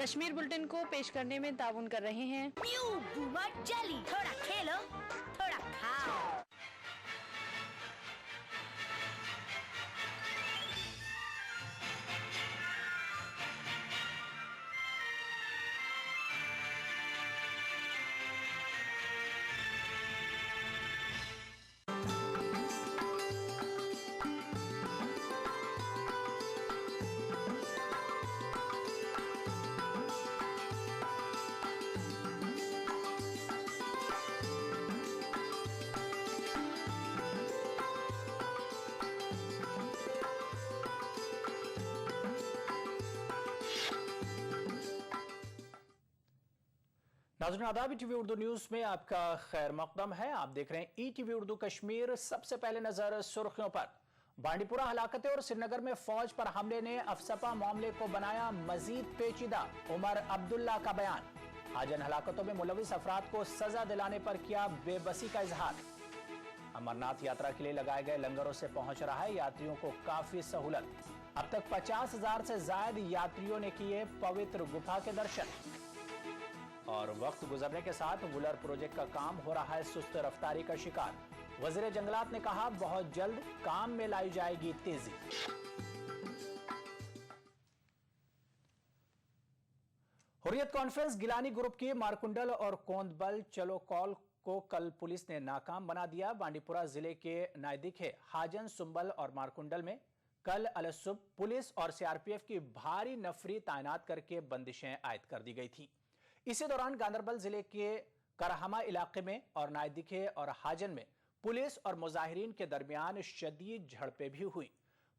Kashmir bulletin को पेश करने में ताउन कर रहे हैं न्यू बूमर जेली। थोड़ा खेलो, थोड़ा खाओ। नाज़रीन आदाब, ईटीवी उर्दू न्यूज में आपका खैर मकदम है। आप देख रहे हैं ईटीवी उर्दू कश्मीर। सबसे पहले नजर सुर्खियों पर। बांडीपुरा हलाकतें और श्रीनगर में फौज पर हमले ने अफसपा मामले को बनाया मजीद पेचीदा। उमर अब्दुल्ला का बयान। हाजन हलाकतों में मुलविस अफराद को सजा दिलाने पर किया बेबसी का इजहार। अमरनाथ यात्रा के लिए लगाए गए लंगरों से पहुंच रहा है यात्रियों को काफी सहूलत। अब तक 50,000 से ज्यादा यात्रियों ने किए पवित्र गुफा के दर्शन। और वक्त गुजरने के साथ वुलर प्रोजेक्ट का काम हो रहा है सुस्त रफ्तारी का शिकार। वजीर जंगलात ने कहा बहुत जल्द काम में लाई जाएगी तेजी। हुर्रियत कॉन्फ्रेंस गिलानी ग्रुप की मारकुंडल और कोंदबल चलो कॉल को कल पुलिस ने नाकाम बना दिया। बांडीपुरा जिले के नायदिखे, हाजन, सुंबल और मारकुंडल में कल अलसुब पुलिस और सीआरपीएफ की भारी नफरी तैनात करके बंदिशें आयद कर दी गई थी। इसी दौरान गांदरबल जिले के करहमा इलाके में और नायदिखे और हाजन में पुलिस और मुजाहिरीन के दरमियान शदीद झड़पें भी हुई।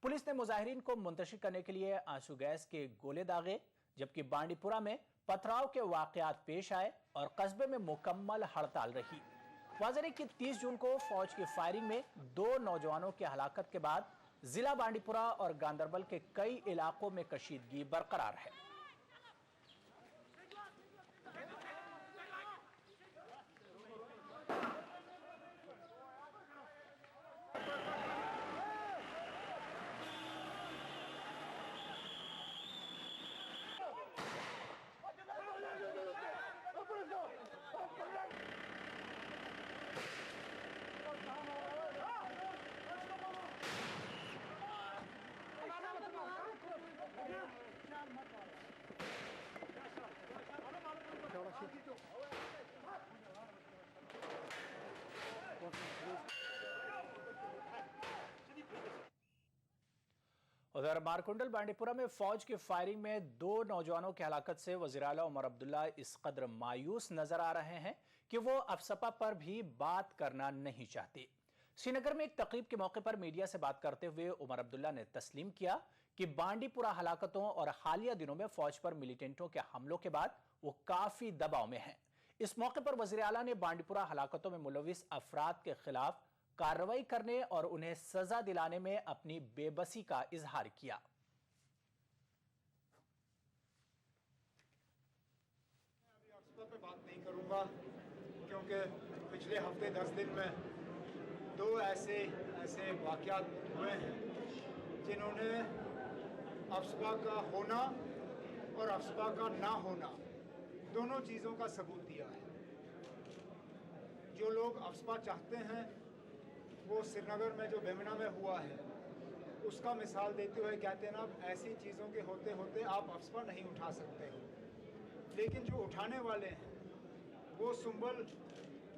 पुलिस ने मुजाहिरीन को मुंतशिर करने के लिए आंसू गैस के गोले दागे, जबकि बांडीपुरा में पथराव के वाकयात पेश आए और कस्बे में मुकम्मल हड़ताल रही। वाज़ेह है कि 30 जून को फौज की फायरिंग में 2 नौजवानों की हलाकत के बाद जिला बांडीपुरा और गांदरबल के कई इलाकों में कशीदगी बरकरार है। उधर मारकुंडल बांडीपुरा में फौज की फायरिंग में 2 नौजवानों की हलाकत से वज़ीर आला उमर अब्दुल्ला इस कदर मायूस नजर आ रहे हैं कि वो अफसपा पर भी बात करना नहीं चाहते। श्रीनगर में एक तकरीब के मौके पर मीडिया से बात करते हुए उमर अब्दुल्ला ने तस्लीम किया कि बांडीपुरा हलाकतों और हालिया दिनों में फौज पर मिलिटेंटों के हमलों के बाद वो काफी दबाव में हैं। इस मौके पर वज़ीर आला ने बांडीपुरा हलाकतों में मुलविस अफराद के खिलाफ कार्रवाई करने और उन्हें सजा दिलाने में अपनी बेबसी का इजहार किया। अभी अफसपा पे बात नहीं करूंगा क्योंकि पिछले हफ्ते 10 दिन में 2 ऐसे वाकयात हुए हैं जिन्होंने अफसपा का होना और अफसपा का ना होना दोनों चीज़ों का सबूत दिया है। जो लोग अफसपा चाहते हैं वो श्रीनगर में जो बेमना में हुआ है उसका मिसाल देते हुए कहते हैं ना, ऐसी चीज़ों के होते होते आप अफसपा नहीं उठा सकते हो। लेकिन जो उठाने वाले हैं वो सुंबल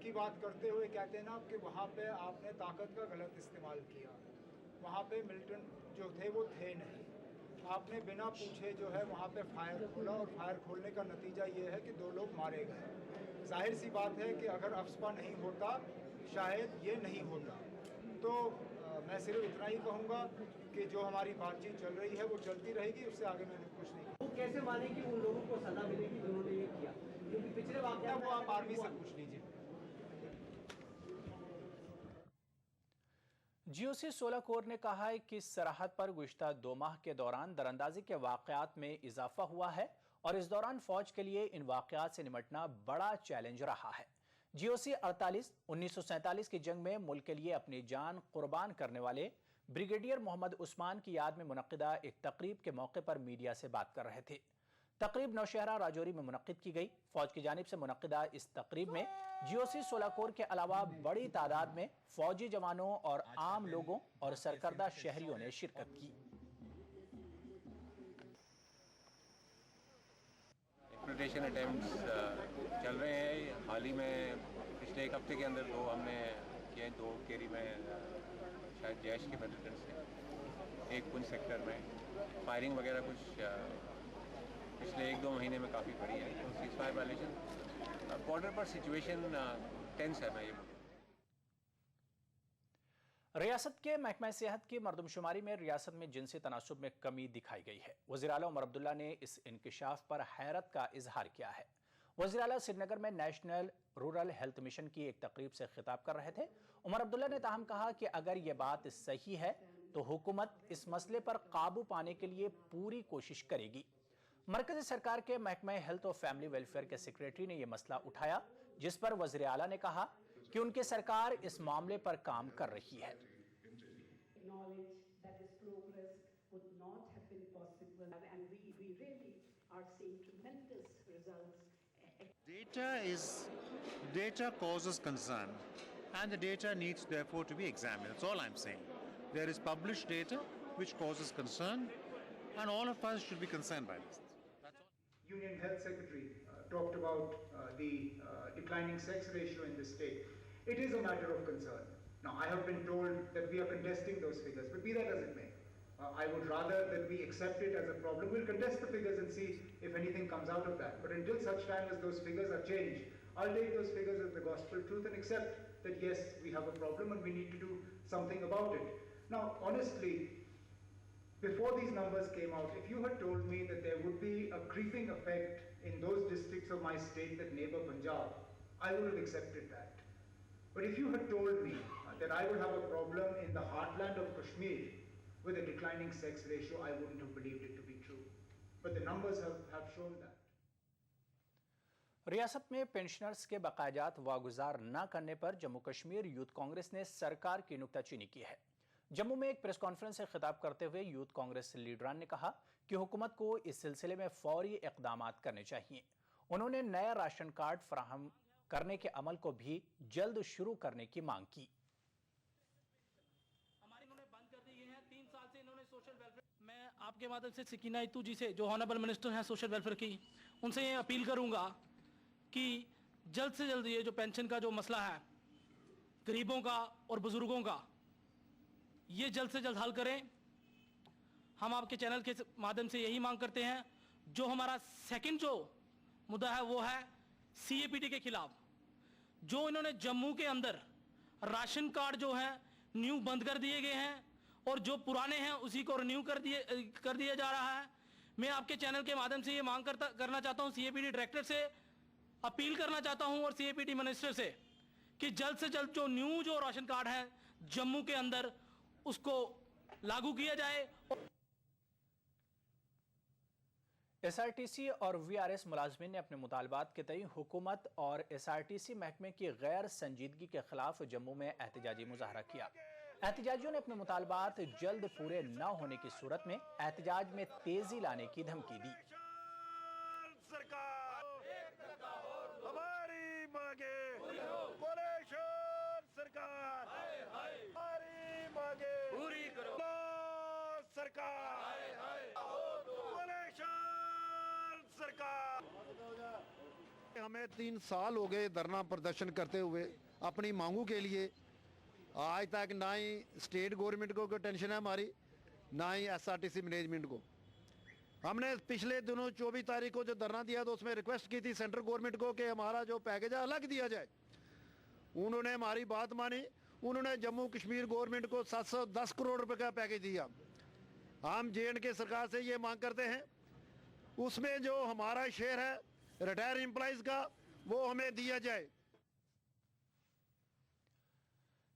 की बात करते हुए कहते हैं ना कि वहाँ पे आपने ताकत का गलत इस्तेमाल किया, वहाँ पे मिलिटेंट जो थे वो थे नहीं, आपने बिना पूछे जो है वहाँ पे फायर खोला और फायर खोलने का नतीजा ये है कि 2 लोग मारे गए। जाहिर सी बात है कि अगर अफसपा नहीं होता शायद ये नहीं होता। तो मैं सिर्फ इतना ही कहूँगा कि जो हमारी बातचीत चल रही है वो चलती रहेगी, उससे आगे मैंने कुछ नहीं। वो कैसे माने कि उन लोगों को सजा मिलेगी जिन्होंने ये किया, क्योंकि पिछले वाकया वो आप आर्मी से पूछ लीजिए। जीओसी 16 कोर ने कहा है कि सरहद पर गुज़िश्ता 2 माह के दौरान दरअंदाजी के वाकयात में इजाफा हुआ है और इस दौरान फौज के लिए इन वाकयात से निपटना बड़ा चैलेंज रहा है। जीओसी 48 1947 की जंग में मुल्क के लिए अपनी जान कुर्बान करने वाले ब्रिगेडियर मोहम्मद उस्मान की याद में मुनक्किदा एक तकरीब के मौके पर मीडिया से बात कर रहे थे। तकरीब नौशहरा राजौरी में मुनक्किद की गई। फौज की जानिब से मुनक्किदा इस तकरीब में GOC 16 कोर के अलावा बड़ी तादाद में फौजी जवानों और आम लोगों और सरकर्दा शहरियों ने शिरकत की। इंप्लीमेंटेशन अटेम्प्ट्स चल रहे हैं। हाल ही में पिछले एक हफ्ते के अंदर 2 हमने किए, 2 केरी में शायद जैश के बटालियन से, एक पुंछ सेक्टर में फायरिंग वगैरह कुछ पिछले 1-2 महीने में काफ़ी बढ़ी है। तो सीज़फायर वायलेशन, बॉर्डर पर सिचुएशन टेंस है। मैं ये रियासत के महकमा सेहत की मरदमशुमारी में रियासत में जिनसी तनासुब में कमी दिखाई गई है। वज़ीर आला उमर अब्दुल्ला ने इस इंकिशाफ पर हैरत का इजहार किया है। वज़ीर आला श्रीनगर में नेशनल रूरल हेल्थ मिशन की एक तकरीब से खिताब कर रहे थे। उमर अब्दुल्ला ने ताहम कहा कि अगर ये बात सही है तो हुकूमत इस मसले पर काबू पाने के लिए पूरी कोशिश करेगी। मरकजी सरकार के महकमा हेल्थ और फैमिली वेलफेयर के सेक्रेटरी ने यह मसला उठाया, जिस पर वज़ीर आला ने कहा कि उनकी सरकार इस मामले पर काम कर रही है। Data causes concern, and the data needs therefore to be examined. That's all I'm saying. There is published data which causes concern, and all of us should be concerned by this. Union Health Secretary talked about the declining sex ratio in the state. It is a matter of concern. Now, I have been told that we are contesting those figures, but be that as it may, I would rather that we accept it as a problem. We'll contest the figures and see if anything comes out of that. But until such time as those figures are changed, I'll take those figures as the gospel truth and accept that yes, we have a problem and we need to do something about it. Now, honestly, before these numbers came out, if you had told me that there would be a creeping effect in those districts of my state that neighbor Punjab, I would have accepted that. But if you had told me that I would have a problem in the heartland of Kashmir with a declining sex ratio, I wouldn't have believed it to be true. But the numbers have shown that. रियासत में pensioners के बकायाजात वागुजार न करने पर Jammu Kashmir youth Congress ने सरकार की नुक्ताचीनी की है। जम्मू में एक प्रेस कॉन्फ्रेंस से खिताब करते हुए यूथ कांग्रेस लीडरान ने कहा कि हुकूमत को इस सिलसिले में फौरी इक़दामात करने चाहिए। उन्होंने नया राशन कार्ड फराहम करने के अमल को भी जल्द शुरू करने की मांग की। मैं आपके माध्यम से सकीना इतू जी से, जो ऑनरेबल मिनिस्टर हैं सोशल वेलफेयर की, उनसे ये अपील करूंगा कि जल्द से जल्द ये जो पेंशन का जो मसला है गरीबों का और बुजुर्गों का, ये जल्द से जल्द हल करें। हम आपके चैनल के माध्यम से यही मांग करते हैं। जो हमारा सेकंड जो मुद्दा है वो है CAPT के खिलाफ। जो इन्होंने जम्मू के अंदर राशन कार्ड जो है न्यू बंद कर दिए गए हैं और जो पुराने हैं उसी को रिन्यू कर दिया जा रहा है। मैं आपके चैनल के माध्यम से ये मांग करना चाहता हूँ, CAPT डायरेक्टर से अपील करना चाहता हूँ और CAPT मिनिस्टर से कि जल्द से जल्द जो न्यू जो राशन कार्ड है जम्मू के अंदर उसको लागू किया जाए। SRTC और VRS मुलाजमीन ने अपने मुतालबात के तई हुकूमत और SRTC महकमे की गैर संजीदगी के खिलाफ जम्मू में एहतजाजी मुजाहरा किया। एहतजाजियों ने अपने मुतालबात जल्द पूरे न होने की सूरत में एहतजाज में तेजी लाने की धमकी दी। हमें 3 साल हो गए धरना प्रदर्शन करते हुए अपनी मांगों के लिए। आज तक ना ही स्टेट गवर्नमेंट को कोई टेंशन है हमारी, ना ही SRTC मैनेजमेंट को। हमने पिछले दिनों 24 तारीख को जो धरना दिया तो उसमें रिक्वेस्ट की थी सेंट्रल गवर्नमेंट को कि हमारा जो पैकेज है अलग दिया जाए। उन्होंने हमारी बात मानी। उन्होंने जम्मू कश्मीर गवर्नमेंट को 710 करोड़ रुपए का पैकेज दिया। हम JNK सरकार से ये मांग करते हैं उसमें जो हमारा शेयर है रिटायर एम्प्लॉइज का वो हमें दिया जाए।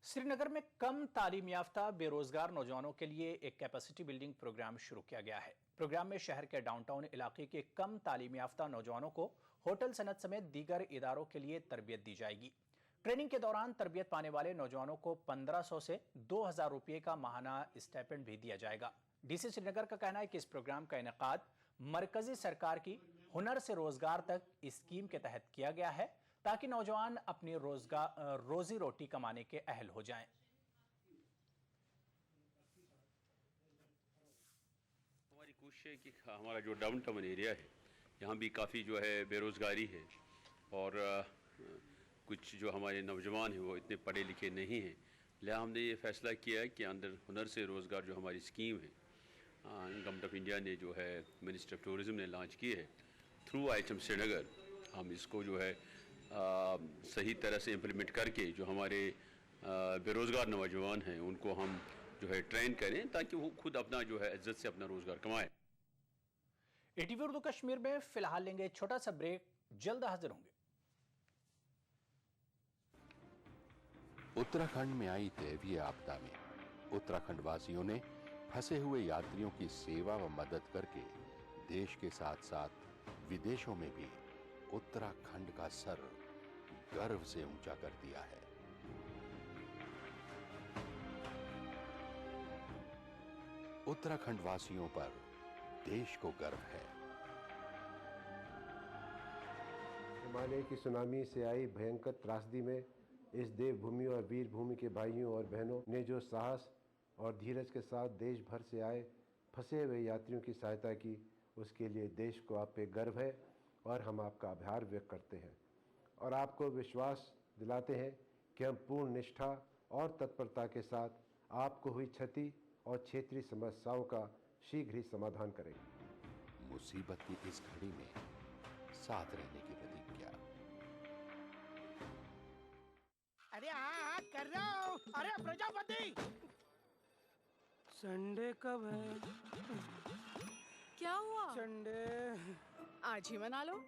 श्रीनगर में कम तालीम याफ्ता बेरोजगार नौजवानों के लिए एक कैपेसिटी बिल्डिंग प्रोग्राम शुरू किया गया है। प्रोग्राम में शहर के डाउनटाउन इलाके के कम तालीम याफ्ता नौजवानों को होटल सनत समेत दीगर इदारों के लिए तरबियत दी जाएगी। ट्रेनिंग के दौरान तरबियत पाने वाले नौजवानों को 1500 से 2000 रुपये का माहाना स्टाइपेंड भी दिया जाएगा। DC श्रीनगर का कहना है कि इस प्रोग्राम का इनेकाद मरकजी सरकार की हुनर से रोजगार तक स्कीम के तहत किया गया है, ताकि नौजवान अपनी रोजी रोटी कमाने के अहल हो जाएं। हमारी कोशिश है कि हमारा जो डाउन टाउन एरिया है यहाँ भी काफ़ी जो है बेरोज़गारी है और कुछ जो हमारे नौजवान हैं वो इतने पढ़े लिखे नहीं हैं। लिहाजा हमने ये फ़ैसला किया है कि अंदर हुनर से रोज़गार जो हमारी स्कीम है गवर्नमेंट ऑफ इंडिया ने जो है मिनिस्टर ऑफ टूरिज़म ने लॉन्च की है थ्रू आइटम श्रीनगर, हम इसको जो है सही तरह से इम्प्लीमेंट करके जो हमारे बेरोज़गार नौजवान हैं उनको हम जो है ट्रेन करें ताकि वो खुद अपना जो है इज्जत से अपना रोज़गार कमाएं। ATV उर्दू कश्मीर में फिलहाल लेंगे एक छोटा सा ब्रेक, जल्द हाजिर होंगे। उत्तराखंड में आई दैवीय आपदा में उत्तराखंड वासियों ने फंसे हुए यात्रियों की सेवा व मदद करके देश के साथ साथ विदेशों में भी उत्तराखंड का सर गर्व से ऊंचा कर दिया है। उत्तराखंड वासियों पर देश को गर्व है। हिमालय की सुनामी से आई भयंकर त्रासदी में इस देवभूमि और वीर भूमि के भाइयों और बहनों ने जो साहस और धीरज के साथ देश भर से आए फंसे हुए यात्रियों की सहायता की, उसके लिए देश को आप पे गर्व है और हम आपका आभार व्यक्त करते हैं और आपको विश्वास दिलाते हैं कि हम पूर्ण निष्ठा और तत्परता के साथ आपको हुई क्षति और क्षेत्रीय समस्याओं का शीघ्र ही समाधान करेंगे। मुसीबत की इस घड़ी में साथ रहने की प्रतिज्ञा। अरे हाँ कर रहा हूँ। अरे प्रजापति, संडे कब है? क्या हुआ? संडे आज ही मना लो।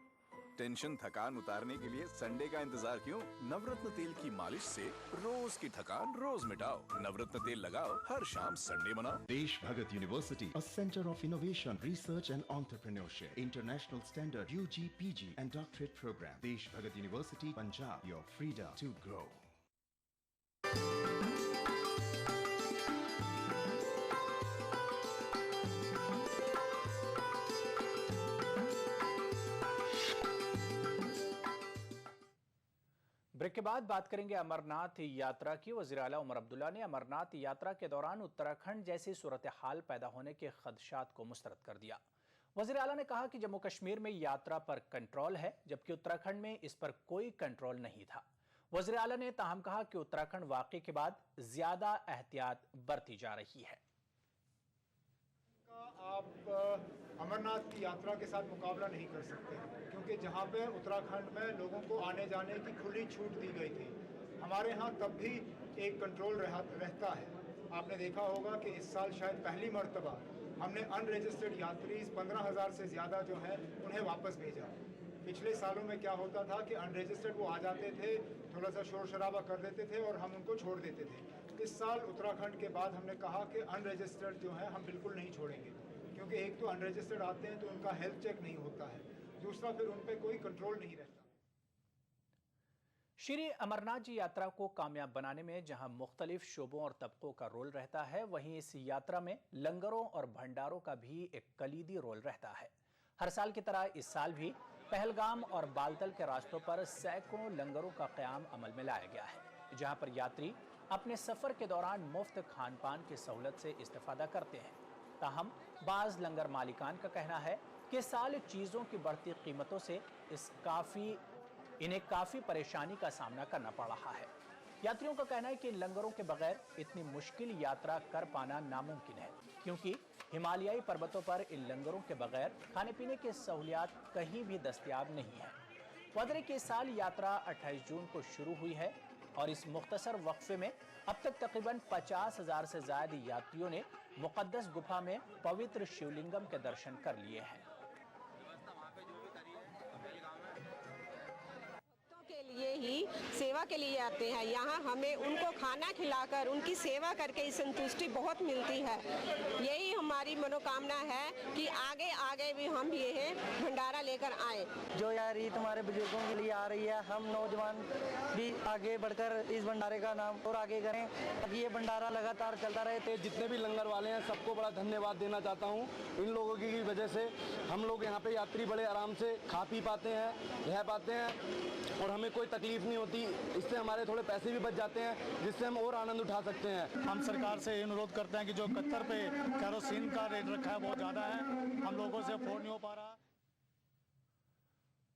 टेंशन थकान उतारने के लिए संडे का इंतजार क्यों? नवरत्न तेल की मालिश से रोज की थकान रोज मिटाओ। नवरत्न तेल लगाओ, हर शाम संडे मनाओ। Desh Bhagat University, a center of innovation, research and entrepreneurship, international standard UG, PG and doctorate program. Desh Bhagat University, Punjab, your freedom to grow. Break के बाद बात करेंगे अमरनाथ यात्रा की। वज़ीर आला उमर अब्दुल्ला ने अमरनाथ यात्रा के दौरान उत्तराखंड जैसी सूरत हाल पैदा होने के खदशात को मुस्तरद कर दिया। वज़ीर आला ने कहा कि जम्मू कश्मीर में यात्रा पर कंट्रोल है, जबकि उत्तराखंड में इस पर कोई कंट्रोल नहीं था। वज़ीर आला ने ताहम कहा कि उत्तराखंड वाक़े के बाद ज्यादा एहतियात बरती जा रही है। आप अमरनाथ की यात्रा के साथ मुकाबला नहीं कर सकते, क्योंकि जहाँ पे उत्तराखंड में लोगों को आने जाने की खुली छूट दी गई थी, हमारे यहाँ तब भी एक कंट्रोल रहता है। आपने देखा होगा कि इस साल शायद पहली मर्तबा हमने अनरजिस्टर्ड यात्री 15,000 से ज़्यादा जो है उन्हें वापस भेजा। पिछले सालों में क्या होता था कि अनरजिस्टर्ड वो आ जाते थे, थोड़ा सा शोर शराबा कर देते थे और हम उनको छोड़ देते थे। इस साल उत्तराखंड के बाद हमने कहा कि अनरजिस्टर्ड जो है हम बिल्कुल नहीं छोड़ेंगे, क्योंकि एक तो अनरजिस्टर्ड आते हैं तो उनका हेल्थ चेक नहीं होता है, दूसरा फिर उन पर कोई कंट्रोल नहीं रहता। श्री अमरनाथ जी यात्रा को कामयाब बनाने में जहां मुख्तलिफ शोबों और तबकों का रोल रहता है, वहीं इस यात्रा में लंगरों और भंडारों का भी एक कलीदी रोल रहता है। हर साल की तरह इस साल भी पहलगाम और बालतल के रास्तों पर सैकड़ों लंगरों का क़याम अमल में लाया गया है, जहां पर यात्री अपने सफ़र के दौरान मुफ्त खान पान की सहूलत से इस्तेफादा करते हैं। ताहम बाज़ लंगर मालिकान का कहना है कि साल चीज़ों की बढ़ती कीमतों से इन्हें काफ़ी परेशानी का सामना करना पड़ रहा है। यात्रियों का कहना है कि इन लंगरों के बगैर इतनी मुश्किल यात्रा कर पाना नामुमकिन है, क्योंकि हिमालयाई पर्वतों पर इन लंगरों के बगैर खाने पीने की सहूलियात कहीं भी दस्तयाब नहीं है। वदरे के साल यात्रा 28 जून को शुरू हुई है और इस मुख्तसर वक्फे में अब तक तकरीबन 50,000 से ज़्यादा यात्रियों ने मुक़द्दस गुफा में पवित्र शिवलिंगम के दर्शन कर लिए हैं। के लिए ही सेवा के लिए आते हैं। यहाँ हमें उनको खाना खिलाकर उनकी सेवा करके संतुष्टि बहुत मिलती है। यही हमारी मनोकामना है कि आगे आगे भी हम ये भंडारा लेकर आए। जो यार ईद हमारे बुजुर्गों के लिए आ रही है, हम नौजवान भी आगे बढ़कर इस भंडारे का नाम और आगे करें ताकि ये भंडारा लगातार चलता रहे। तो जितने भी लंगर वाले हैं सबको बड़ा धन्यवाद देना चाहता हूँ। इन लोगों की वजह से हम लोग यहाँ पे यात्री बड़े आराम से खा पी पाते हैं, रह पाते हैं और हमें कोई तकलीफ नहीं होती। इससे हमारे थोड़े पैसे भी बच जाते हैं जिससे हम और आनंद उठा सकते हैं। हम सरकार से अनुरोध करते हैं कि जो 71 पे केरोसिन का रेट रखा है बहुत ज़्यादा है, हम लोगों से अफोर्ड नहीं हो पा रहा।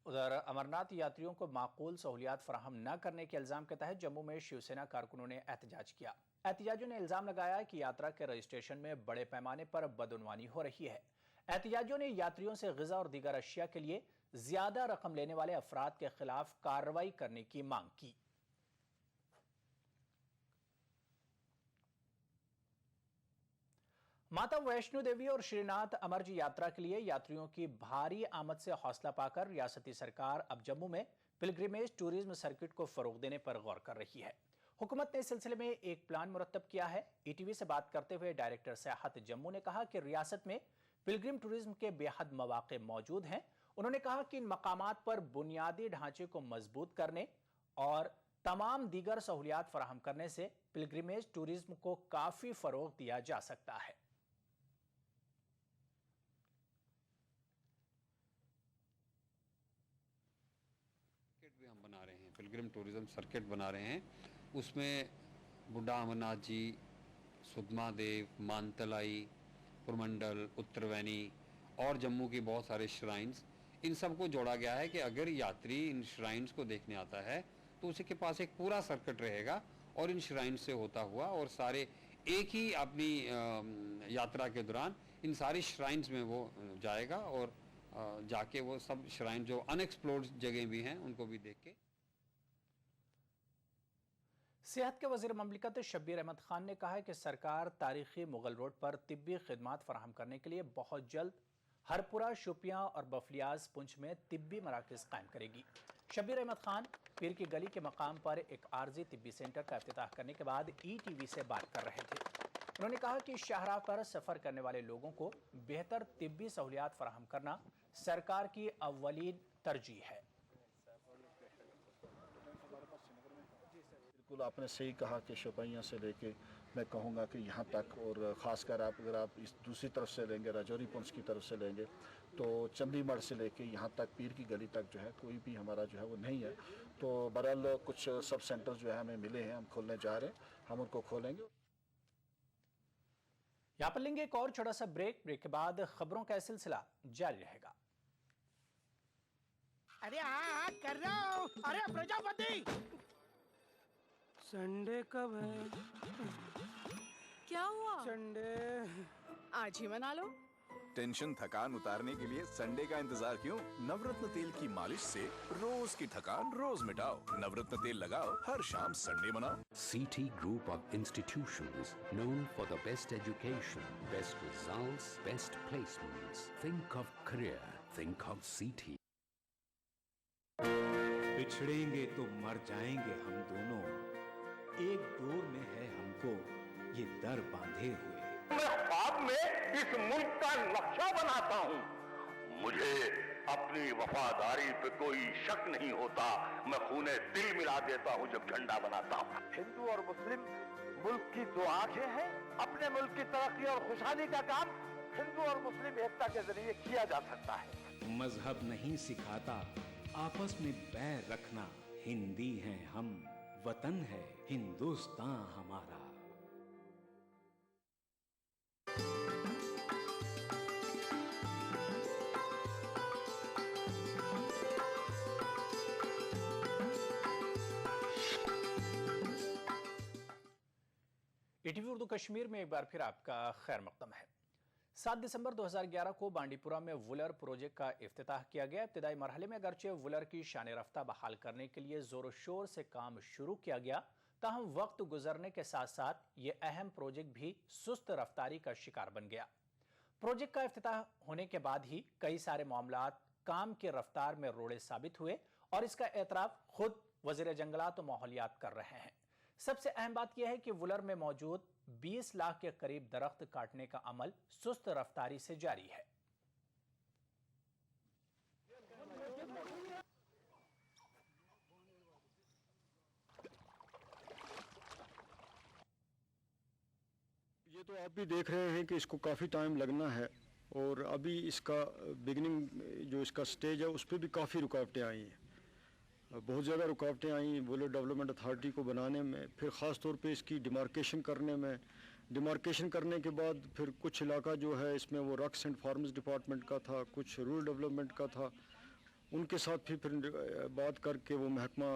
उधर अमरनाथ यात्रियों को माकूल सहूलियात फराहम न करने के इल्जाम के तहत जम्मू में शिवसेना कारकुनों ने एहतजाज किया। एहतजाजियों ने इल्जाम लगाया कि यात्रा के रजिस्ट्रेशन में बड़े पैमाने पर बदउनवानी हो रही है। एहतजाजियों ने यात्रियों से ग़िज़ा और दीगर अशिया के लिए ज्यादा रकम लेने वाले अफराद के खिलाफ कार्रवाई करने की मांग की। माता वैष्णो देवी और श्रीनाथ अमरजी यात्रा के लिए यात्रियों की भारी आमद से हौसला पाकर रियासती सरकार अब जम्मू में पिलग्रिमेज टूरिज्म सर्किट को फरोग देने पर गौर कर रही है। हुकूमत ने इस सिलसिले में एक प्लान मुरतब किया है। ईटीवी से बात करते हुए डायरेक्टर सियाहत जम्मू ने कहा कि रियासत में पिलग्रिम टूरिज्म के बेहद मौके मौजूद हैं। उन्होंने कहा कि इन मकामात पर बुनियादी ढांचे को मजबूत करने और तमाम दीगर सहूलियात फराहम करने से पिलग्रिमेज टूरिज्म को काफी फरोग दिया जा सकता है। भी हम बना रहे हैं, पिलग्रिम टूरिज्म सर्किट बना रहे हैं। उसमें बुड्ढा अमरनाथ जी, सुधमा देव, मानतलाई, पुरमंडल, उत्तरवैनी और जम्मू की बहुत सारे श्राइन्स, इन सब को जोड़ा गया है कि अगर यात्री इन श्राइन्स को देखने आता है तो उसके पास एक पूरा सर्किट रहेगा और इन श्राइन्स से होता हुआ और सारे एक ही अपनी यात्रा के दौरान इन सारी श्राइन्स में वो जाएगा और जाके वो सब श्राइन जो अनएक्सप्लोर्ड जगह भी हैं उनको भी देख के। सेहत के वजीर ममलिकत शब्बीर अहमद खान ने कहा है कि सरकार तारीखी मुगल रोड पर तिब्बी खिदमात फराहम करने के लिए बहुत जल्द हरपुरा, शोपियां और बफलियाज पुंछ में तिब्बी मराकज़ कायम करेगी। शब्बीर अहमद खान पीर की गली के मकाम पर एक आर्जी तिब्बी सेंटर का इफ्तिताह करने के बाद ईटीवी से बात कर रहे थे। उन्होंने कहा कि शाहराह पर सफ़र करने वाले लोगों को बेहतर तिब्बी सहूलियात फराहम करना सरकार की अव्वलीन तरजीह है। बिल्कुल आपने सही कहा कि शोपियां से लेके मैं कहूँगा कि यहाँ तक, और ख़ासकर अगर आप इस दूसरी तरफ से लेंगे, राजौरी पुंछ की तरफ से लेंगे तो चंदीमढ़ से लेके यहाँ तक पीर की गली तक जो है कोई भी हमारा जो है वो नहीं है। तो बहरहाल कुछ सब सेंटर जो है हमें मिले हैं, हम खोलने जा रहे हैं, हम उनको खोलेंगे। यहाँ पर लेंगे एक और छोटा सा ब्रेक के बाद खबरों का सिलसिला जारी रहेगा। अरे हाँ कर रहा हूँ। अरे प्रजापति, संडे कब है? क्या हुआ? संडे आज ही मना लो। टेंशन थकान उतारने के लिए संडे का इंतजार क्यों? नवरत्न तेल की मालिश से रोज की थकान रोज मिटाओ। नवरत्न तेल लगाओ, हर शाम संडे मनाओ। CT Group of institutions known for the best education, best results, best placements. Think of career. Think of CT. बिछड़ेंगे तो मर जाएंगे हम दोनों, एक डोर में है हमको ये दर बांधे हुए। मैं ख्वाब में इस मुल्क का नक्शा बनाता हूँ। मुझे अपनी वफादारी पे कोई शक नहीं होता। मैं खूने दिल मिला देता हूँ जब झंडा बनाता हूँ। हिंदू और मुस्लिम मुल्क की दो आंखें हैं। अपने मुल्क की तरक्की और खुशहाली का काम हिंदू और मुस्लिम एकता के जरिए किया जा सकता है। मजहब नहीं सिखाता आपस में बैर रखना। हिंदी हैं हम, वतन है हिंदुस्तान हमारा। ईटीवी उर्दू कश्मीर में एक बार फिर आपका खैर मकदम है। 7 दिसंबर 2011 को बांडीपुरा में वुलर प्रोजेक्ट का इफ्तिताह किया गया। इब्तिदाई मरहले में अगरचे वुलर की शान रफ्ता बहाल करने के लिए जोर शोर से काम शुरू किया गया, ताहम वक्त गुजरने के साथ साथ ये अहम प्रोजेक्ट भी सुस्त रफ्तारी का शिकार बन गया। प्रोजेक्ट का इफ्तिताह होने के बाद ही कई सारे मामलात काम की रफ्तार में रोड़े साबित हुए और इसका एतराफ खुद वज़ीर जंगलात और माहौलियात कर रहे हैं। सबसे अहम बात यह है कि वुलर में मौजूद 20 लाख के करीब दरख्त काटने का अमल सुस्त रफ्तारी से जारी है। तो आप भी देख रहे हैं कि इसको काफ़ी टाइम लगना है और अभी इसका बिगनिंग जो इसका स्टेज है उस पर भी काफ़ी रुकावटें आई हैं, बहुत ज़्यादा रुकावटें आई वुलर डेवलपमेंट अथॉरिटी को बनाने में, फिर ख़ास तौर पे इसकी डिमार्केशन करने में, डिमार्केशन करने के बाद फिर कुछ इलाका जो है इसमें वो रक्स एंड फार्म्स डिपार्टमेंट का था, कुछ रूरल डेवलपमेंट का था, उनके साथ फिर बात करके वो महकमा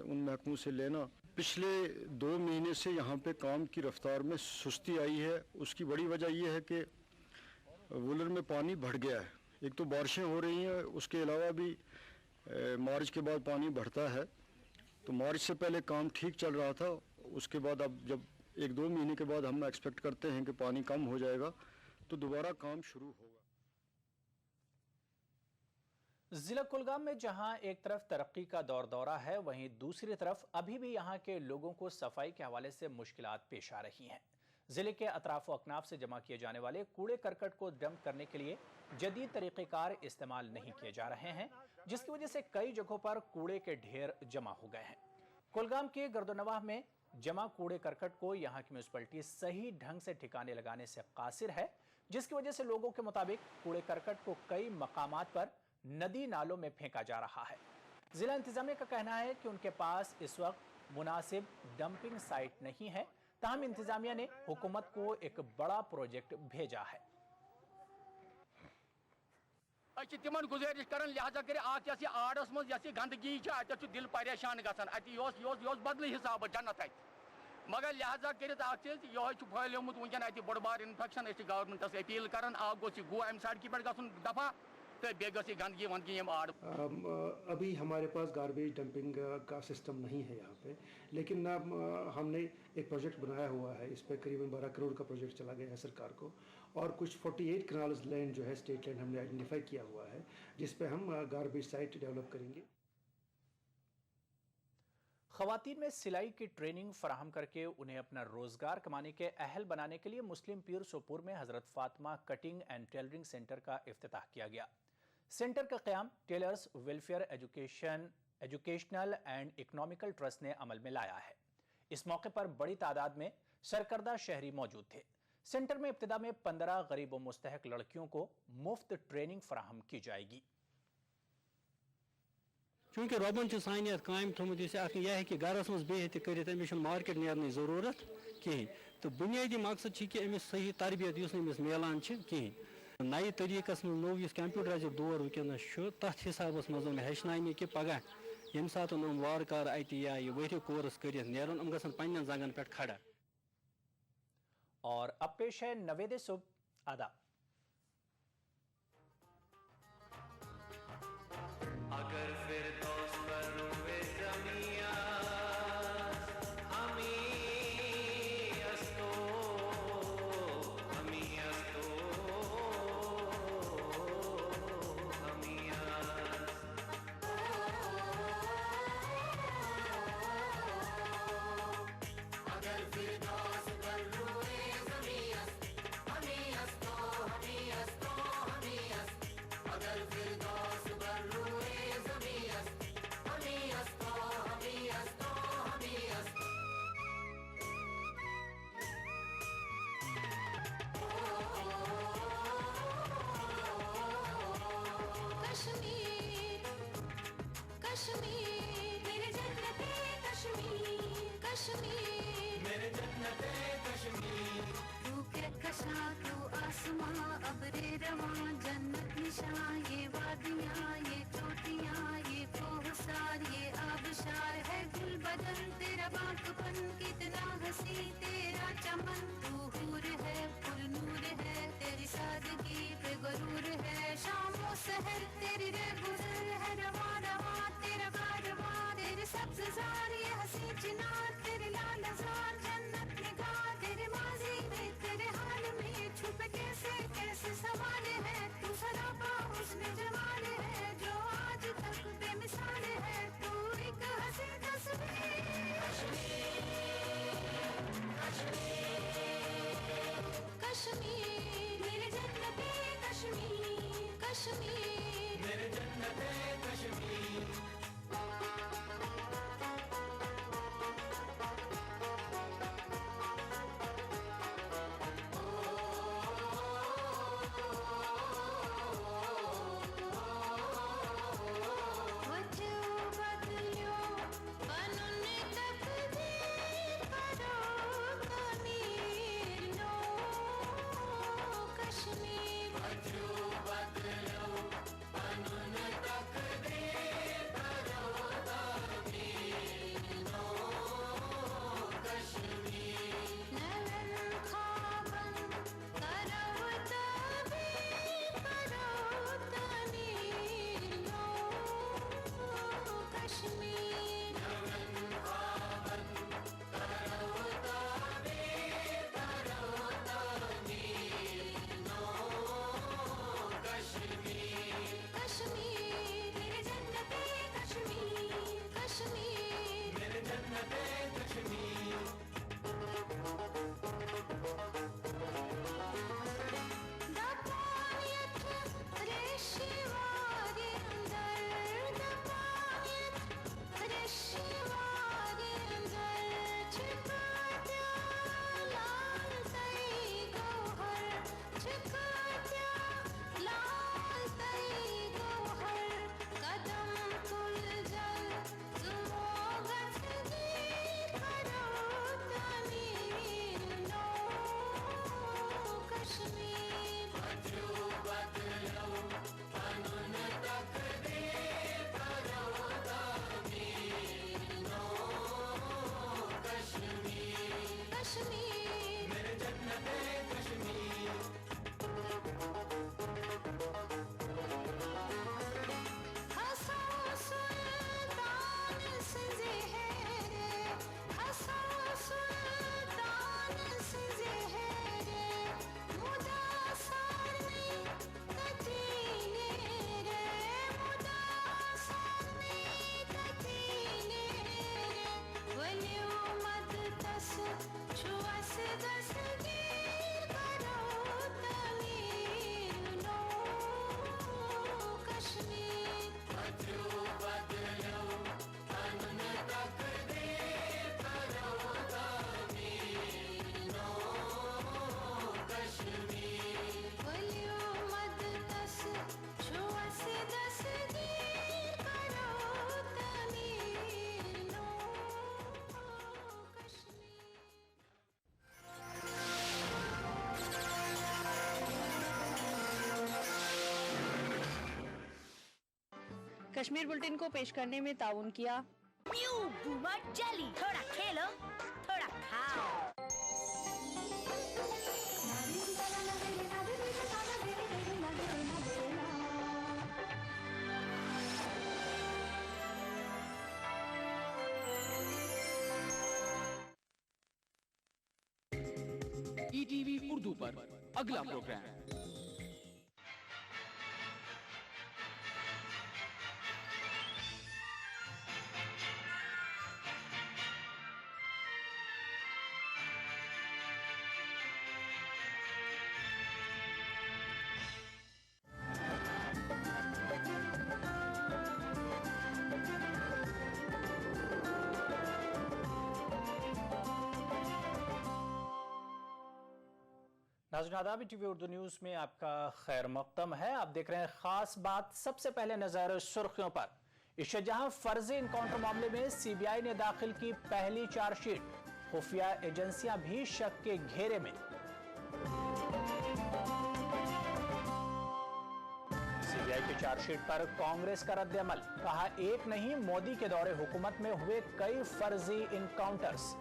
उन महकमों से लेना। पिछले 2 महीने से यहाँ पे काम की रफ्तार में सुस्ती आई है। उसकी बड़ी वजह ये है कि वुलर में पानी बढ़ गया है, एक तो बारिशें हो रही हैं, उसके अलावा भी मार्च के बाद पानी बढ़ता है, तो मार्च से पहले काम ठीक चल रहा था, उसके बाद अब जब 1-2 महीने के बाद हम एक्सपेक्ट करते हैं कि पानी कम हो जाएगा तो दोबारा काम शुरू होगा। जिला कुलगाम में जहां एक तरफ तरक्की का दौर दौरा है, वहीं दूसरी तरफ अभी भी यहां के लोगों को सफाई के हवाले से मुश्किलात पेश आ रही हैं। जिले के अतराफ अकनाफ से जमा किए जाने वाले कूड़े करकट को डंप करने के लिए जदीद तरीक़ेकार इस्तेमाल नहीं किए जा रहे हैं, जिसकी वजह से कई जगहों पर कूड़े के ढेर जमा हो गए हैं। कुलगाम के गर्दोनवाह में जमा कूड़े करकट को यहाँ की म्यूनिसिपैलिटी सही ढंग से ठिकाने लगाने से कासिर है, जिसकी वजह से लोगों के मुताबिक कूड़े करकट को कई मकामात पर नदी नालों में फेंका जा रहा है। जिला इंतजामिया का कहना है कि उनके पास इस वक्त मुनासिब डंपिंग साइट नहीं है, ताहम इंतजामिया ने हुकूमत को एक बड़ा प्रोजेक्ट भेजा है। तिमन गुजारिश कर लिहाजा कर आड़स मज गंदगी दिल परेशान गसान बदल हिसाब जन्नत मगर लिहाजा कर फैलोमुत वनकन बड़ बार इन्फेक्शन गवर्नमेंटस अपील कर गो अम सड़क पे गन दफा तो बे गंदगी वंदगी आड़। अभी हमारे पास गार्बेज डंपिंग का सिस्टम नहीं है यहाँ पे, लेकिन हमने एक प्रोजेक्ट बनाया हुआ है, इस पर करीबन 12 करोड़ का प्रोजेक्ट चला गया है सरकार को, और कुछ 48 कनाल्स लैंड जो है स्टेट लैंड हमने आइडेंटिफाई किया हुआ है, जिस पे हम गार्बेज साइट डेवलप करेंगे। ख़वातीन में सिलाई की ट्रेनिंग फराहम करके उन्हें अपना रोजगार कमाने के अहल बनाने के लिए मुस्लिम पीर सोपुर में Hazrat Fatima cutting and tailoring centre का इफ्तिताह किया गया। सेंटर का क़याम tailors welfare educational and economical trust ने अमल में लाया है। इस मौके पर बड़ी तादाद में सरकर्दा शहरी मौजूद थे। सेंटर में इब्तिदा में 15 गरीब व मुस्तहक लड़कियों को मुफ्त ट्रेनिंग फराहम की जाएगी। चूंकि रबन सानी कायम थोमुत यह है कि गरस मज बेहत मार्केट नेरने जरूरत कहें, तो बुनियादी मकसद कि अमिस सही तरबियत अमिस मिलान कहें, नए तरीकस नो कंप्यूटर दौर वनस तथ हिसाब मज हेचन कि पगह ये सात वार कार या वहर कोर्स कर गन जंगन पे खड़ा। और अब पेश है नवेद सुबह आदा। अगर फिर दोस्त पर रुए जमिया कश्मीर बुलेटिन को पेश करने में ताउन किया। न्यू बूमर जेली, थोड़ा खेलो थोड़ा खाओ। ईटीवी उर्दू पर अगला प्रोग्राम। नाज़रीन आदाब, टीवी उर्दू न्यूज़ में आपका खैर मक़दम है। आप देख रहे हैं खास बात। सबसे पहले नजर सुर्खियों पर। इश्तजहाँ फर्जी इनकाउंटर मामले में सीबीआई ने दाखिल की पहली चार्जशीट। खुफिया एजेंसियां भी शक के घेरे में। सीबीआई की चार्जशीट पर कांग्रेस का रद्द-ए-अमल। कहा एक नहीं, मोदी के दौरे हुकूमत में हुए कई फर्जी इनकाउंटर्स।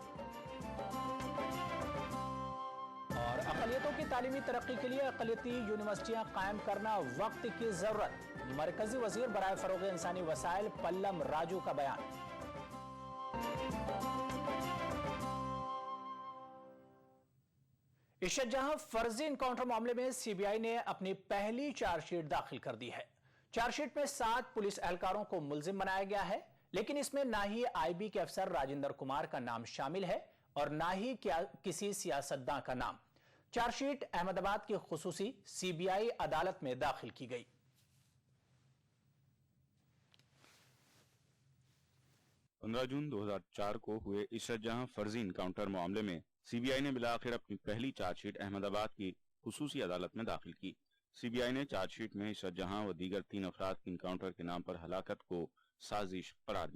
और अक़लियतों की तालीमी तरक्की के लिए अक़लियती यूनिवर्सिटियां कायम करना वक्त की जरूरत। मरकजी वजीर बराए फरोग़ इंसानी वसाइल पल्लम राजू का बयान। इश्तजहाँ फर्जी इनकाउंटर मामले में सीबीआई ने अपनी पहली चार्जशीट दाखिल कर दी है। चार्जशीट में 7 पुलिस एहलकारों को मुल्जिम बनाया गया है, लेकिन इसमें ना ही आईबी के अफसर राजेंद्र कुमार का नाम शामिल है और ना ही किसी सियासतदान का नाम। चार्जशीट अहमदाबाद की खुसूसी सीबीआई अदालत में दाखिल की गई। 15 जून 2004 को हुए इश्तजहाँ फर्जी इनकाउंटर मामले में सीबीआई ने बिलाखिर अपनी पहली चार्जशीट अहमदाबाद की खुसूसी अदालत में दाखिल की। सीबीआई ने चार्जशीट में इश्तजहाँ व दीगर 3 अफराद की इनकाउंटर के नाम पर हलाकत को साजिश करार दिया।